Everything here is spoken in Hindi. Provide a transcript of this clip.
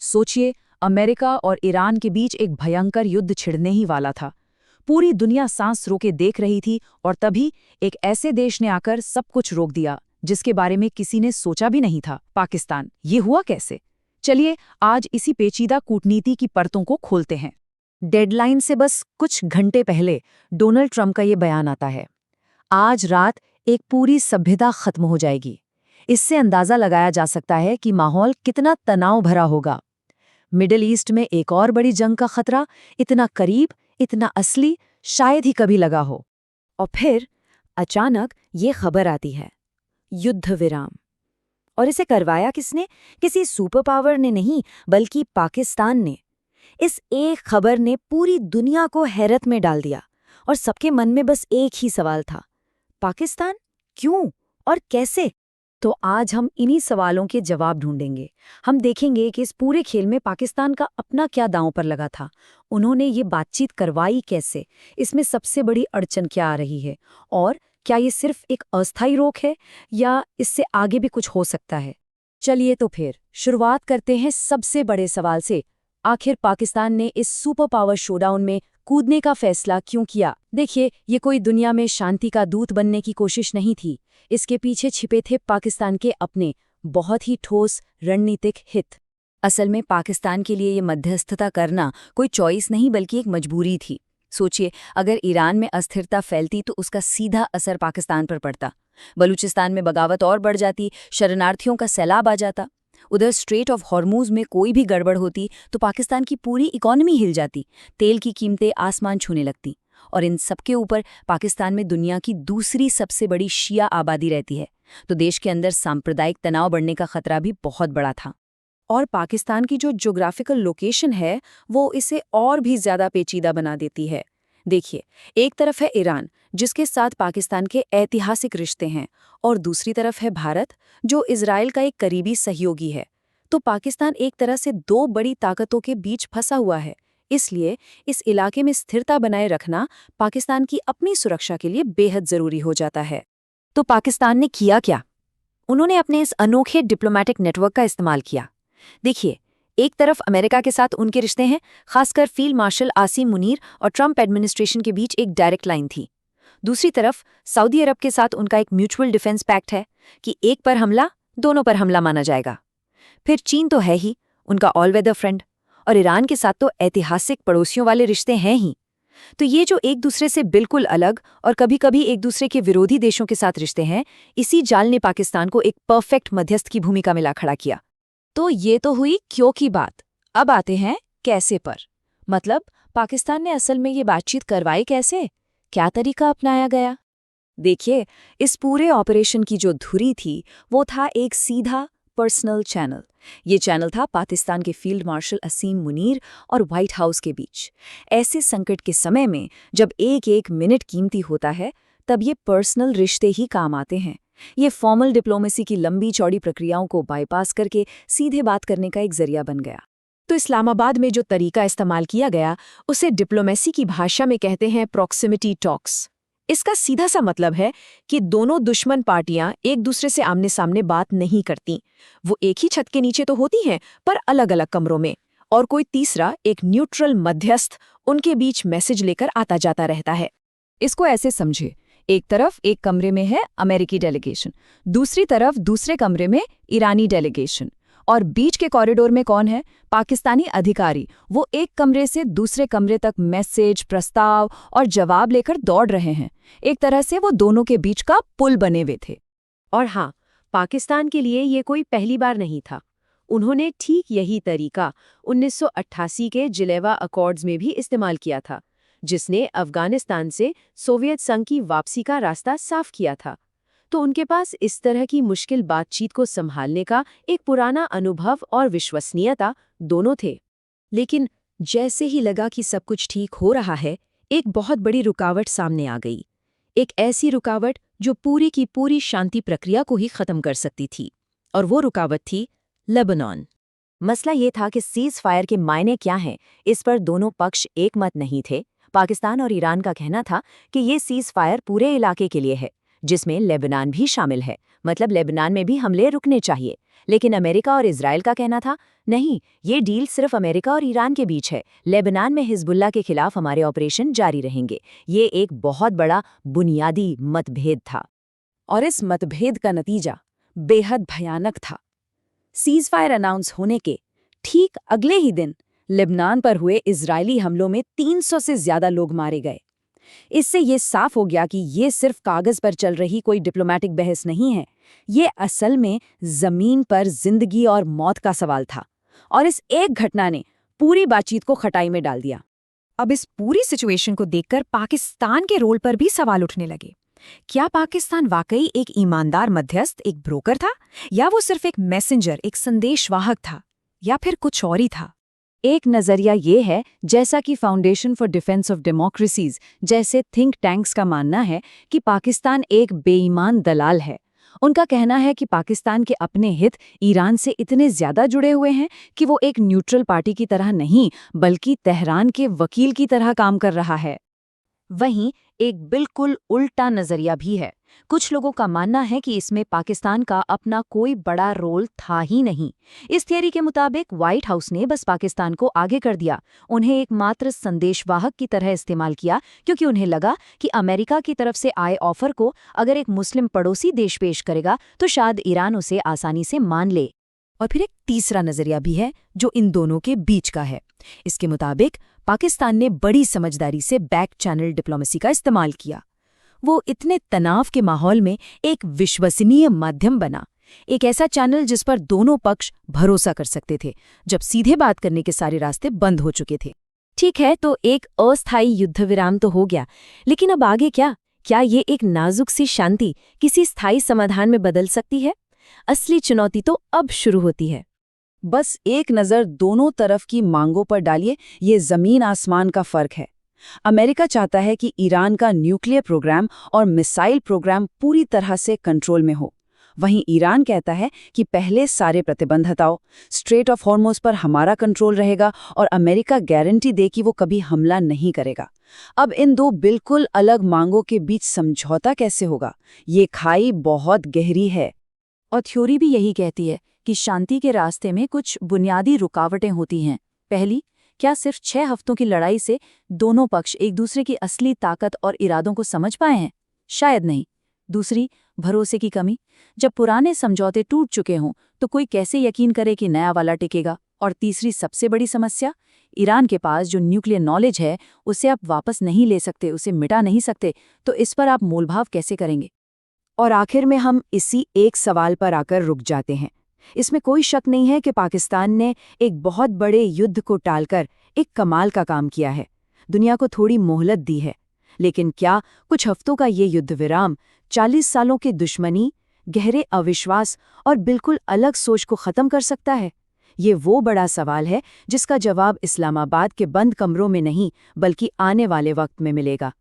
सोचिए, अमेरिका और ईरान के बीच एक भयंकर युद्ध छिड़ने ही वाला था। पूरी दुनिया सांस रोके देख रही थी और तभी एक ऐसे देश ने आकर सब कुछ रोक दिया जिसके बारे में किसी ने सोचा भी नहीं था, पाकिस्तान। ये हुआ कैसे? चलिए आज इसी पेचीदा कूटनीति की परतों को खोलते हैं। डेडलाइन से बस कुछ घंटे पहले डोनाल्ड ट्रंप का ये बयान आता है, आज रात एक पूरी सभ्यता खत्म हो जाएगी। इससे अंदाजा लगाया जा सकता है कि माहौल कितना तनाव भरा होगा। मिडिल ईस्ट में एक और बड़ी जंग का खतरा इतना करीब, इतना असली शायद ही कभी लगा हो। और फिर अचानक ये खबर आती है, युद्ध विराम। और इसे करवाया किसने? किसी सुपर पावर ने नहीं, बल्कि पाकिस्तान ने। इस एक खबर ने पूरी दुनिया को हैरत में डाल दिया और सबके मन में बस एक ही सवाल था, पाकिस्तान क्यों और कैसे? तो आज हम इन्हीं सवालों के जवाब ढूंढेंगे। हम देखेंगे कि इस पूरे खेल में पाकिस्तान का अपना क्या दांव पर लगा था, उन्होंने ये बातचीत करवाई कैसे, इसमें सबसे बड़ी अड़चन क्या आ रही है, और क्या ये सिर्फ एक अस्थायी रोक है या इससे आगे भी कुछ हो सकता है। चलिए तो फिर शुरुआत करते हैं सबसे बड़े सवाल से, आखिर पाकिस्तान ने इस सुपर पावर शोडाउन में कूदने का फैसला क्यों किया? देखिए, ये कोई दुनिया में शांति का दूत बनने की कोशिश नहीं थी। इसके पीछे छिपे थे पाकिस्तान के अपने बहुत ही ठोस रणनीतिक हित। असल में पाकिस्तान के लिए ये मध्यस्थता करना कोई चॉइस नहीं, बल्कि एक मजबूरी थी। सोचिए, अगर ईरान में अस्थिरता फैलती तो उसका सीधा असर पाकिस्तान पर पड़ता। बलूचिस्तान में बगावत और बढ़ जाती, शरणार्थियों का सैलाब आ जाता। उधर स्ट्रेट ऑफ हॉर्मूज में कोई भी गड़बड़ होती तो पाकिस्तान की पूरी इकॉनमी हिल जाती, तेल की कीमतें आसमान छूने लगती। और इन सबके ऊपर पाकिस्तान में दुनिया की दूसरी सबसे बड़ी शिया आबादी रहती है, तो देश के अंदर सांप्रदायिक तनाव बढ़ने का खतरा भी बहुत बड़ा था। और पाकिस्तान की जो ज्योग्राफिकल लोकेशन है वो इसे और भी ज्यादा पेचीदा बना देती है। देखिए, एक तरफ है ईरान, जिसके साथ पाकिस्तान के ऐतिहासिक रिश्ते हैं, और दूसरी तरफ है भारत, जो इजराइल का एक करीबी सहयोगी है। तो पाकिस्तान एक तरह से दो बड़ी ताकतों के बीच फंसा हुआ है। इसलिए इस इलाके में स्थिरता बनाए रखना पाकिस्तान की अपनी सुरक्षा के लिए बेहद जरूरी हो जाता है। तो पाकिस्तान ने किया क्या? उन्होंने अपने इस अनोखे डिप्लोमेटिक नेटवर्क का इस्तेमाल किया। देखिए, एक तरफ अमेरिका के साथ उनके रिश्ते हैं, खासकर फील्ड मार्शल आसिम मुनीर और ट्रंप एडमिनिस्ट्रेशन के बीच एक डायरेक्ट लाइन थी। दूसरी तरफ सऊदी अरब के साथ उनका एक म्यूचुअल डिफेंस पैक्ट है कि एक पर हमला, दोनों पर हमला माना जाएगा। फिर चीन तो है ही, उनका ऑल वेदर फ्रेंड, और ईरान के साथ तो ऐतिहासिक पड़ोसियों वाले रिश्ते हैं ही। तो ये जो एक दूसरे से बिल्कुल अलग और कभी कभी एक दूसरे के विरोधी देशों के साथ रिश्ते हैं, इसी जाल ने पाकिस्तान को एक परफेक्ट मध्यस्थ की भूमिका में ला खड़ा किया। तो ये तो हुई क्यों की बात। अब आते हैं कैसे पर। मतलब पाकिस्तान ने असल में ये बातचीत करवाई कैसे, क्या तरीका अपनाया गया? देखिए, इस पूरे ऑपरेशन की जो धुरी थी वो था एक सीधा पर्सनल चैनल। ये चैनल था पाकिस्तान के फील्ड मार्शल असीम मुनीर और व्हाइट हाउस के बीच। ऐसे संकट के समय में जब एक एक मिनट कीमती होता है, तब ये पर्सनल रिश्ते ही काम आते हैं। ये फॉर्मल डिप्लोमेसी की लंबी चौड़ी प्रक्रियाओं को बाईपास करके सीधे बात करने का एक जरिया बन गया। तो इस्लामाबाद में जो तरीका इस्तेमाल किया गया उसे डिप्लोमेसी की भाषा में कहते हैं प्रॉक्सिमिटी टॉक्स। इसका सीधा सा मतलब है कि दोनों दुश्मन पार्टियां एक दूसरे से आमने सामने बात नहीं करती। वो एक ही छत के नीचे तो होती हैं, पर अलग अलग कमरों में, और कोई तीसरा, एक न्यूट्रल मध्यस्थ, उनके बीच मैसेज लेकर आता जाता रहता है। इसको ऐसे समझे, एक तरफ एक कमरे में है अमेरिकी डेलीगेशन, दूसरी तरफ दूसरे कमरे में ईरानी डेलीगेशन, और बीच के कॉरिडोर में कौन है? पाकिस्तानी अधिकारी। वो एक कमरे से दूसरे कमरे तक मैसेज, प्रस्ताव और जवाब लेकर दौड़ रहे हैं। एक तरह से वो दोनों के बीच का पुल बने हुए थे। और हाँ, पाकिस्तान के लिए ये कोई पहली बार नहीं था। उन्होंने ठीक यही तरीका 1988 के जिनेवा अकॉर्ड्स में भी इस्तेमाल किया था, जिसने अफगानिस्तान से सोवियत संघ की वापसी का रास्ता साफ किया था। तो उनके पास इस तरह की मुश्किल बातचीत को संभालने का एक पुराना अनुभव और विश्वसनीयता दोनों थे। लेकिन जैसे ही लगा कि सब कुछ ठीक हो रहा है, एक बहुत बड़ी रुकावट सामने आ गई। एक ऐसी रुकावट जो पूरी की पूरी शांति प्रक्रिया को ही खत्म कर सकती थी। और वो रुकावट थी लेबनान। मसला ये था कि सीज फायर के मायने क्या हैं, इस पर दोनों पक्ष एक मत नहीं थे। पाकिस्तान और ईरान का कहना था कि ये सीज फायर पूरे इलाके के लिए है, जिसमें लेबनान भी शामिल है, मतलब लेबनान में भी हमले रुकने चाहिए। लेकिन अमेरिका और इजराइल का कहना था, नहीं, ये डील सिर्फ अमेरिका और ईरान के बीच है। लेबनान में हिजबुल्लाह के खिलाफ हमारे ऑपरेशन जारी रहेंगे। ये एक बहुत बड़ा बुनियादी मतभेद था। और इस मतभेद का नतीजा बेहद भयानक था। सीज़फायर अनाउंस होने के ठीक अगले ही दिन लेबनान पर हुए इजरायली हमलों में 300 से ज्यादा लोग मारे गए। इससे ये साफ हो गया कि ये सिर्फ कागज पर चल रही कोई डिप्लोमैटिक बहस नहीं है, ये असल में जमीन पर जिंदगी और मौत का सवाल था। और इस एक घटना ने पूरी बातचीत को खटाई में डाल दिया। अब इस पूरी सिचुएशन को देखकर पाकिस्तान के रोल पर भी सवाल उठने लगे। क्या पाकिस्तान वाकई एक ईमानदार मध्यस्थ, एक ब्रोकर था, या वो सिर्फ एक मैसेंजर, एक संदेशवाहक था, या फिर कुछ और ही था? एक नजरिया ये है, जैसा कि foundation for defence of democracies जैसे थिंक टैंक्स का मानना है, कि पाकिस्तान एक बेईमान दलाल है। उनका कहना है कि पाकिस्तान के अपने हित ईरान से इतने ज्यादा जुड़े हुए हैं कि वो एक न्यूट्रल पार्टी की तरह नहीं, बल्कि तेहरान के वकील की तरह काम कर रहा है। वहीं एक बिल्कुल उल्टा नजरिया भी है। कुछ लोगों का मानना है कि इसमें पाकिस्तान का अपना कोई बड़ा रोल था ही नहीं। इस थियरी के मुताबिक व्हाइट हाउस ने बस पाकिस्तान को आगे कर दिया, उन्हें एक मात्र संदेशवाहक की तरह इस्तेमाल किया, क्योंकि उन्हें लगा कि अमेरिका की तरफ से आए ऑफर को अगर एक मुस्लिम पड़ोसी देश पेश करेगा तो शायद ईरान उसे आसानी से मान ले। और फिर एक तीसरा नजरिया भी है जो इन दोनों के बीच का है। इसके मुताबिक पाकिस्तान ने बड़ी समझदारी से बैक चैनल डिप्लोमेसी का इस्तेमाल किया। वो इतने तनाव के माहौल में एक विश्वसनीय माध्यम बना, एक ऐसा चैनल जिस पर दोनों पक्ष भरोसा कर सकते थे, जब सीधे बात करने के सारे रास्ते बंद हो चुके थे। ठीक है, तो एक अस्थायी युद्ध विराम तो हो गया, लेकिन अब आगे क्या? क्या ये एक नाजुक सी शांति किसी स्थायी समाधान में बदल सकती है? असली चुनौती तो अब शुरू होती है। बस एक नज़र दोनों तरफ की मांगों पर डालिए, ये जमीन आसमान का फर्क है। अमेरिका चाहता है कि ईरान का न्यूक्लियर प्रोग्राम और मिसाइल प्रोग्राम पूरी तरह से कंट्रोल में हो। वहीं ईरान कहता है कि पहले सारे प्रतिबंध हटाओ, स्ट्रेट ऑफ हॉर्मुज़ पर हमारा कंट्रोल रहेगा और अमेरिका गारंटी दे कि वो कभी हमला नहीं करेगा। अब इन दो बिल्कुल अलग मांगों के बीच समझौता कैसे होगा? ये खाई बहुत गहरी है। और थ्योरी भी यही कहती है कि शांति के रास्ते में कुछ बुनियादी रुकावटें होती हैं। पहली, क्या सिर्फ 6 हफ्तों की लड़ाई से दोनों पक्ष एक दूसरे की असली ताकत और इरादों को समझ पाए हैं? शायद नहीं। दूसरी, भरोसे की कमी। जब पुराने समझौते टूट चुके हों तो कोई कैसे यकीन करे कि नया वाला टिकेगा? और तीसरी सबसे बड़ी समस्या, ईरान के पास जो न्यूक्लियर नॉलेज है उसे आप वापस नहीं ले सकते, उसे मिटा नहीं सकते, तो इस पर आप मोलभाव कैसे करेंगे? और आखिर में हम इसी एक सवाल पर आकर रुक जाते हैं। इसमें कोई शक नहीं है कि पाकिस्तान ने एक बहुत बड़े युद्ध को टालकर एक कमाल का काम किया है, दुनिया को थोड़ी मोहलत दी है। लेकिन क्या कुछ हफ्तों का ये युद्ध विराम 40 सालों की दुश्मनी, गहरे अविश्वास और बिल्कुल अलग सोच को ख़त्म कर सकता है? ये वो बड़ा सवाल है जिसका जवाब इस्लामाबाद के बंद कमरों में नहीं, बल्कि आने वाले वक्त में मिलेगा।